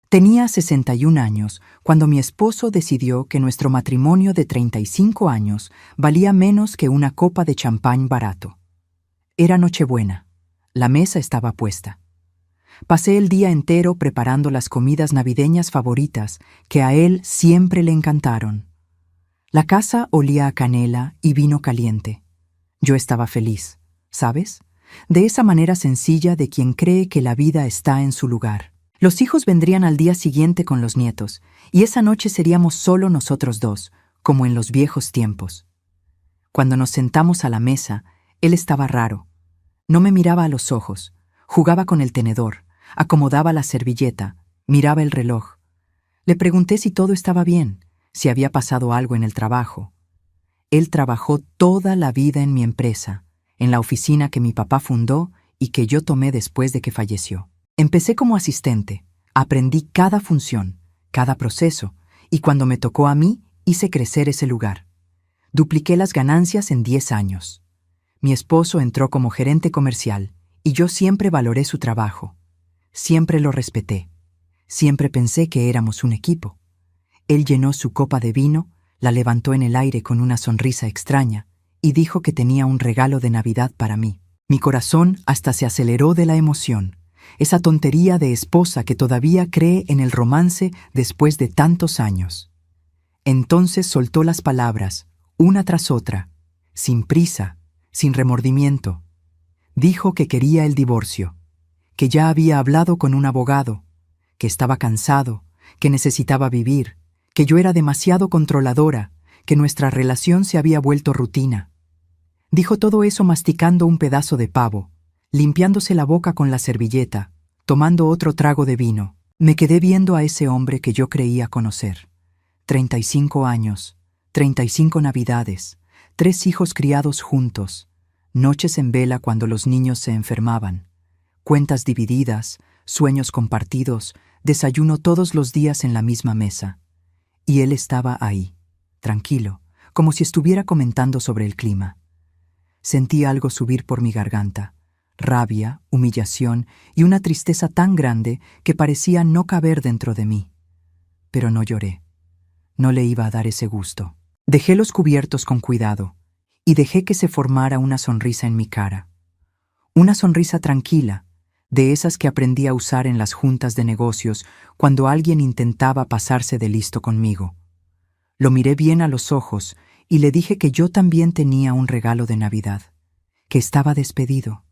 Tenía 61 años cuando mi esposo decidió que nuestro matrimonio de 35 años valía menos que una copa de champán barato. Era Nochebuena. La mesa estaba puesta. Pasé el día entero preparando las comidas navideñas favoritas que a él siempre le encantaron. La casa olía a canela y vino caliente. Yo estaba feliz, ¿sabes? De esa manera sencilla de quien cree que la vida está en su lugar. Los hijos vendrían al día siguiente con los nietos, y esa noche seríamos solo nosotros dos, como en los viejos tiempos. Cuando nos sentamos a la mesa, él estaba raro. No me miraba a los ojos, jugaba con el tenedor, acomodaba la servilleta, miraba el reloj. Le pregunté si todo estaba bien, si había pasado algo en el trabajo. Él trabajó toda la vida en mi empresa, en la oficina que mi papá fundó y que yo tomé después de que falleció. Empecé como asistente, aprendí cada función, cada proceso, y cuando me tocó a mí, hice crecer ese lugar. Dupliqué las ganancias en 10 años. Mi esposo entró como gerente comercial, y yo siempre valoré su trabajo. Siempre lo respeté. Siempre pensé que éramos un equipo. Él llenó su copa de vino, la levantó en el aire con una sonrisa extraña, y dijo que tenía un regalo de Navidad para mí. Mi corazón hasta se aceleró de la emoción. Esa tontería de esposa que todavía cree en el romance después de tantos años. Entonces soltó las palabras, una tras otra, sin prisa, sin remordimiento. Dijo que quería el divorcio, que ya había hablado con un abogado, que estaba cansado, que necesitaba vivir, que yo era demasiado controladora, que nuestra relación se había vuelto rutina. Dijo todo eso masticando un pedazo de pavo, limpiándose la boca con la servilleta, tomando otro trago de vino. Me quedé viendo a ese hombre que yo creía conocer. 35 años, 35 Navidades, 3 hijos criados juntos, noches en vela cuando los niños se enfermaban, cuentas divididas, sueños compartidos, desayuno todos los días en la misma mesa. Y él estaba ahí, tranquilo, como si estuviera comentando sobre el clima. Sentí algo subir por mi garganta. Rabia, humillación y una tristeza tan grande que parecía no caber dentro de mí. Pero no lloré. No le iba a dar ese gusto. Dejé los cubiertos con cuidado y dejé que se formara una sonrisa en mi cara. Una sonrisa tranquila, de esas que aprendí a usar en las juntas de negocios cuando alguien intentaba pasarse de listo conmigo. Lo miré bien a los ojos y le dije que yo también tenía un regalo de Navidad, que estaba despedido.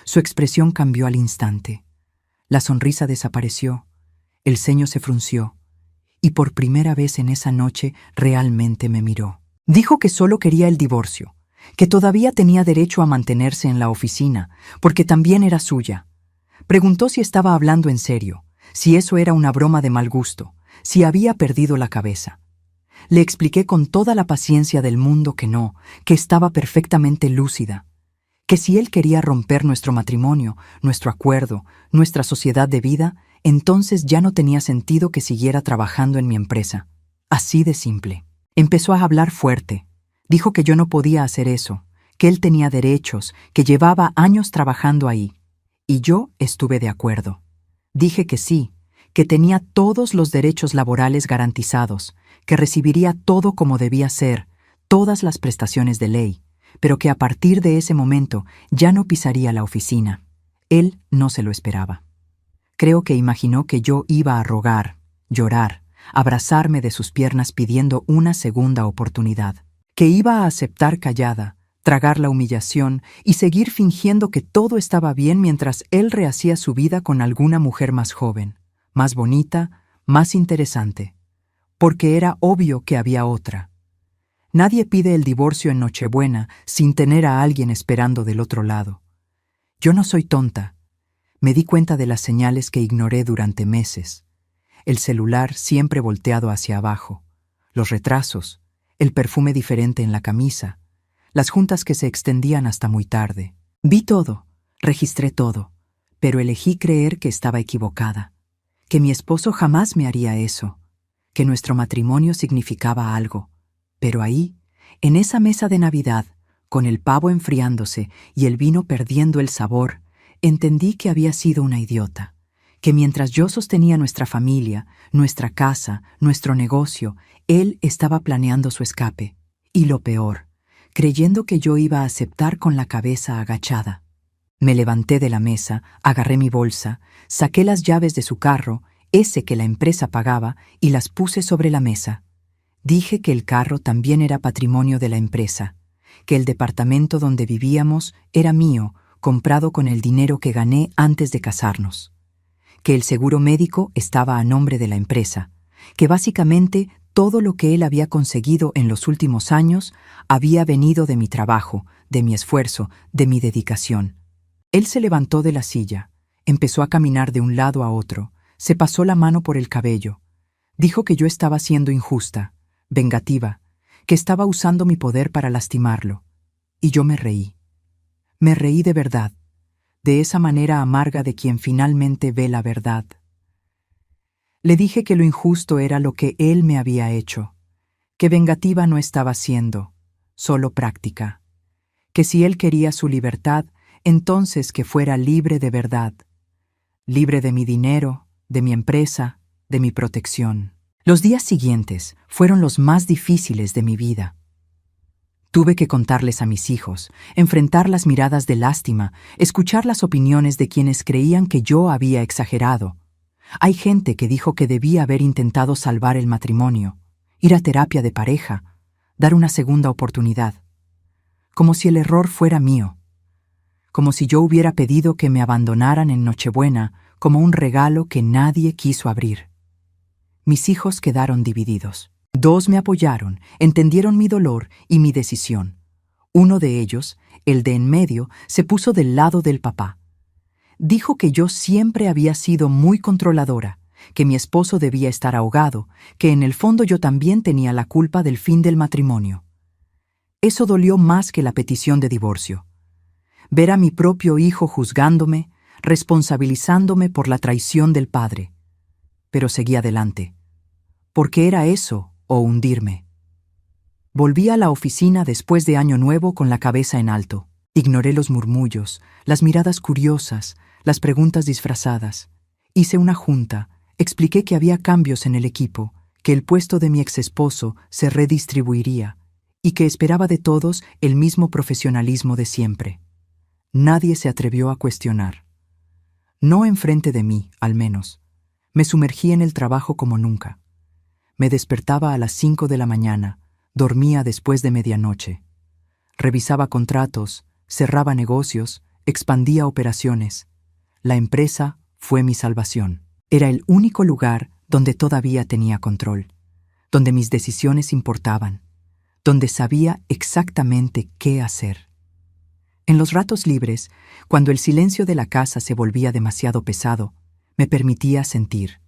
Su expresión cambió al instante. La sonrisa desapareció, el ceño se frunció, y por primera vez en esa noche realmente me miró. Dijo que solo quería el divorcio, que todavía tenía derecho a mantenerse en la oficina, porque también era suya. Preguntó si estaba hablando en serio, si eso era una broma de mal gusto, si había perdido la cabeza. Le expliqué con toda la paciencia del mundo que no, que estaba perfectamente lúcida, que si él quería romper nuestro matrimonio, nuestro acuerdo, nuestra sociedad de vida, entonces ya no tenía sentido que siguiera trabajando en mi empresa. Así de simple. Empezó a hablar fuerte. Dijo que yo no podía hacer eso, que él tenía derechos, que llevaba años trabajando ahí. Y yo estuve de acuerdo. Dije que sí, que tenía todos los derechos laborales garantizados, que recibiría todo como debía ser, todas las prestaciones de ley, pero que a partir de ese momento ya no pisaría la oficina. Él no se lo esperaba. Creo que imaginó que yo iba a rogar, llorar, abrazarme de sus piernas pidiendo una segunda oportunidad, que iba a aceptar callada, tragar la humillación y seguir fingiendo que todo estaba bien mientras él rehacía su vida con alguna mujer más joven, más bonita, más interesante, porque era obvio que había otra. Nadie pide el divorcio en Nochebuena sin tener a alguien esperando del otro lado. Yo no soy tonta. Me di cuenta de las señales que ignoré durante meses. El celular siempre volteado hacia abajo, los retrasos, el perfume diferente en la camisa, las juntas que se extendían hasta muy tarde. Vi todo, registré todo, pero elegí creer que estaba equivocada, que mi esposo jamás me haría eso, que nuestro matrimonio significaba algo. Pero ahí, en esa mesa de Navidad, con el pavo enfriándose y el vino perdiendo el sabor, entendí que había sido una idiota, que mientras yo sostenía nuestra familia, nuestra casa, nuestro negocio, él estaba planeando su escape. Y lo peor, creyendo que yo iba a aceptar con la cabeza agachada. Me levanté de la mesa, agarré mi bolsa, saqué las llaves de su carro, ese que la empresa pagaba, y las puse sobre la mesa. Dije que el carro también era patrimonio de la empresa, que el departamento donde vivíamos era mío, comprado con el dinero que gané antes de casarnos, que el seguro médico estaba a nombre de la empresa, que básicamente todo lo que él había conseguido en los últimos años había venido de mi trabajo, de mi esfuerzo, de mi dedicación. Él se levantó de la silla, empezó a caminar de un lado a otro, se pasó la mano por el cabello. Dijo que yo estaba siendo injusta, vengativa, que estaba usando mi poder para lastimarlo. Y yo me reí. Me reí de verdad, de esa manera amarga de quien finalmente ve la verdad. Le dije que lo injusto era lo que él me había hecho, que vengativa no estaba siendo, solo práctica, que si él quería su libertad, entonces que fuera libre de verdad, libre de mi dinero, de mi empresa, de mi protección. Los días siguientes fueron los más difíciles de mi vida. Tuve que contarles a mis hijos, enfrentar las miradas de lástima, escuchar las opiniones de quienes creían que yo había exagerado. Hay gente que dijo que debía haber intentado salvar el matrimonio, ir a terapia de pareja, dar una segunda oportunidad. Como si el error fuera mío. Como si yo hubiera pedido que me abandonaran en Nochebuena como un regalo que nadie quiso abrir. Mis hijos quedaron divididos. 2 me apoyaron, entendieron mi dolor y mi decisión. Uno de ellos, el de en medio, se puso del lado del papá. Dijo que yo siempre había sido muy controladora, que mi esposo debía estar ahogado, que en el fondo yo también tenía la culpa del fin del matrimonio. Eso dolió más que la petición de divorcio. Ver a mi propio hijo juzgándome, responsabilizándome por la traición del padre. Pero seguí adelante. Porque era eso o hundirme. Volví a la oficina después de Año Nuevo con la cabeza en alto. Ignoré los murmullos, las miradas curiosas, las preguntas disfrazadas. Hice una junta, expliqué que había cambios en el equipo, que el puesto de mi exesposo se redistribuiría y que esperaba de todos el mismo profesionalismo de siempre. Nadie se atrevió a cuestionar. No enfrente de mí, al menos. Me sumergí en el trabajo como nunca. Me despertaba a las 5 de la mañana, dormía después de medianoche. Revisaba contratos, cerraba negocios, expandía operaciones. La empresa fue mi salvación. Era el único lugar donde todavía tenía control, donde mis decisiones importaban, donde sabía exactamente qué hacer. En los ratos libres, cuando el silencio de la casa se volvía demasiado pesado, me permitía sentir.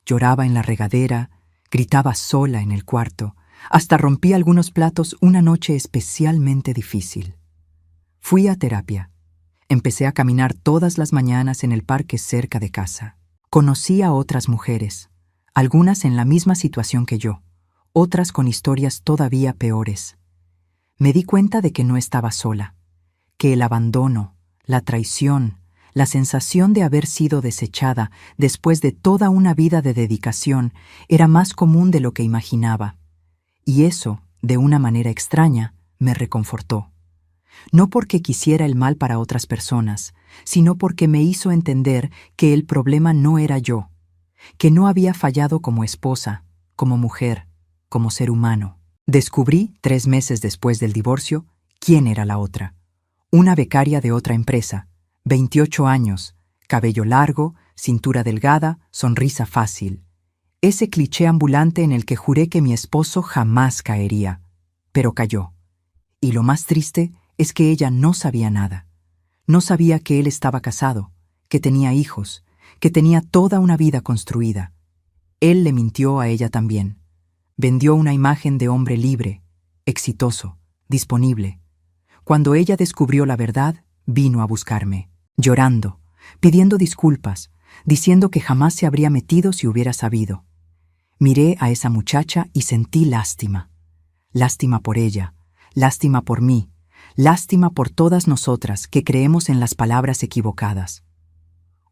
Lloraba en la regadera, gritaba sola en el cuarto, hasta rompí algunos platos una noche especialmente difícil. Fui a terapia. Empecé a caminar todas las mañanas en el parque cerca de casa. Conocí a otras mujeres, algunas en la misma situación que yo, otras con historias todavía peores. Me di cuenta de que no estaba sola, que el abandono, la traición, la sensación de haber sido desechada después de toda una vida de dedicación era más común de lo que imaginaba. Y eso, de una manera extraña, me reconfortó. No porque quisiera el mal para otras personas, sino porque me hizo entender que el problema no era yo, que no había fallado como esposa, como mujer, como ser humano. Descubrí, 3 meses después del divorcio, quién era la otra. Una becaria de otra empresa, 28 años, cabello largo, cintura delgada, sonrisa fácil. Ese cliché ambulante en el que juré que mi esposo jamás caería, pero cayó. Y lo más triste es que ella no sabía nada. No sabía que él estaba casado, que tenía hijos, que tenía toda una vida construida. Él le mintió a ella también. Vendió una imagen de hombre libre, exitoso, disponible. Cuando ella descubrió la verdad, vino a buscarme, llorando, pidiendo disculpas, diciendo que jamás se habría metido si hubiera sabido. Miré a esa muchacha y sentí lástima. Lástima por ella, lástima por mí, lástima por todas nosotras que creemos en las palabras equivocadas.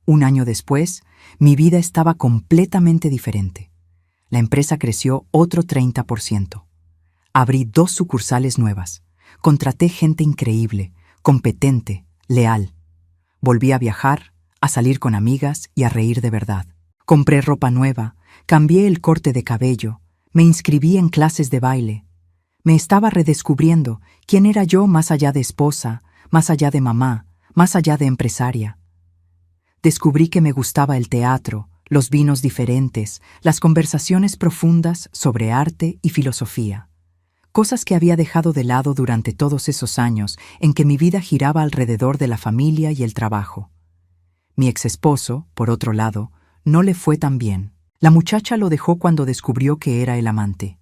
Un año después, mi vida estaba completamente diferente. La empresa creció otro 30%. Abrí 2 sucursales nuevas. Contraté gente increíble, competente, leal. Volví a viajar, a salir con amigas y a reír de verdad. Compré ropa nueva, cambié el corte de cabello, me inscribí en clases de baile. Me estaba redescubriendo quién era yo más allá de esposa, más allá de mamá, más allá de empresaria. Descubrí que me gustaba el teatro, los vinos diferentes, las conversaciones profundas sobre arte y filosofía. Cosas que había dejado de lado durante todos esos años en que mi vida giraba alrededor de la familia y el trabajo. Mi exesposo, por otro lado, no le fue tan bien. La muchacha lo dejó cuando descubrió que era el amante.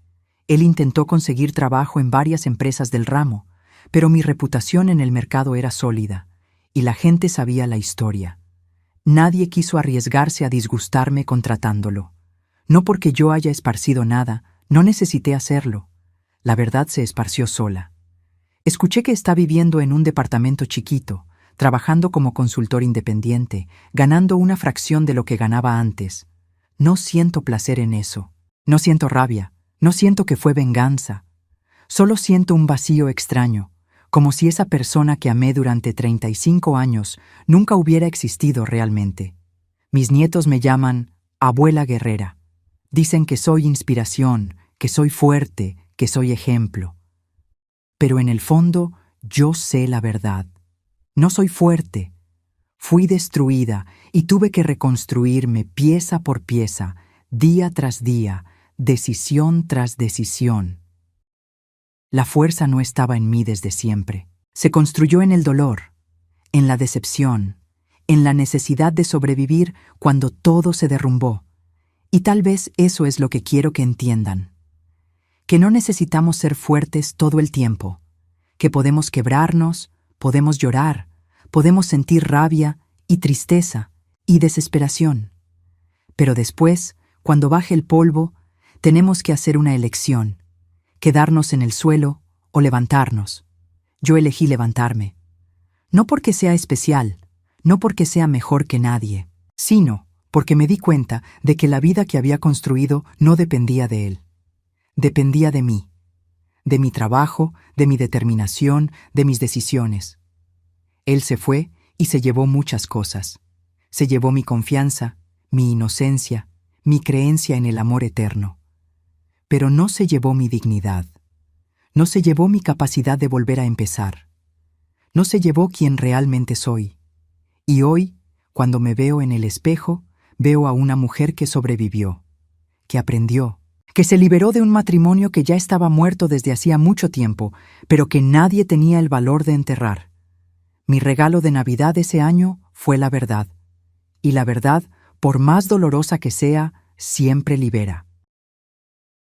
Él intentó conseguir trabajo en varias empresas del ramo, pero mi reputación en el mercado era sólida, y la gente sabía la historia. Nadie quiso arriesgarse a disgustarme contratándolo. No porque yo haya esparcido nada, no necesité hacerlo. La verdad se esparció sola. Escuché que está viviendo en un departamento chiquito, trabajando como consultor independiente, ganando una fracción de lo que ganaba antes. No siento placer en eso. No siento rabia. No siento que fue venganza. Solo siento un vacío extraño, como si esa persona que amé durante 35 años nunca hubiera existido realmente. Mis nietos me llaman abuela guerrera. Dicen que soy inspiración, que soy fuerte, que soy ejemplo. Pero en el fondo, yo sé la verdad. No soy fuerte. Fui destruida y tuve que reconstruirme pieza por pieza, día tras día, decisión tras decisión. La fuerza no estaba en mí desde siempre. Se construyó en el dolor, en la decepción, en la necesidad de sobrevivir cuando todo se derrumbó. Y tal vez eso es lo que quiero que entiendan. Que no necesitamos ser fuertes todo el tiempo, que podemos quebrarnos, podemos llorar, podemos sentir rabia y tristeza y desesperación. Pero después, cuando baje el polvo, tenemos que hacer una elección, quedarnos en el suelo o levantarnos. Yo elegí levantarme. No porque sea especial, no porque sea mejor que nadie, sino porque me di cuenta de que la vida que había construido no dependía de él. Dependía de mí, de mi trabajo, de mi determinación, de mis decisiones. Él se fue y se llevó muchas cosas. Se llevó mi confianza, mi inocencia, mi creencia en el amor eterno. Pero no se llevó mi dignidad. No se llevó mi capacidad de volver a empezar. No se llevó quien realmente soy. Y hoy, cuando me veo en el espejo, veo a una mujer que sobrevivió, que aprendió, que se liberó de un matrimonio que ya estaba muerto desde hacía mucho tiempo, pero que nadie tenía el valor de enterrar. Mi regalo de Navidad ese año fue la verdad. Y la verdad, por más dolorosa que sea, siempre libera.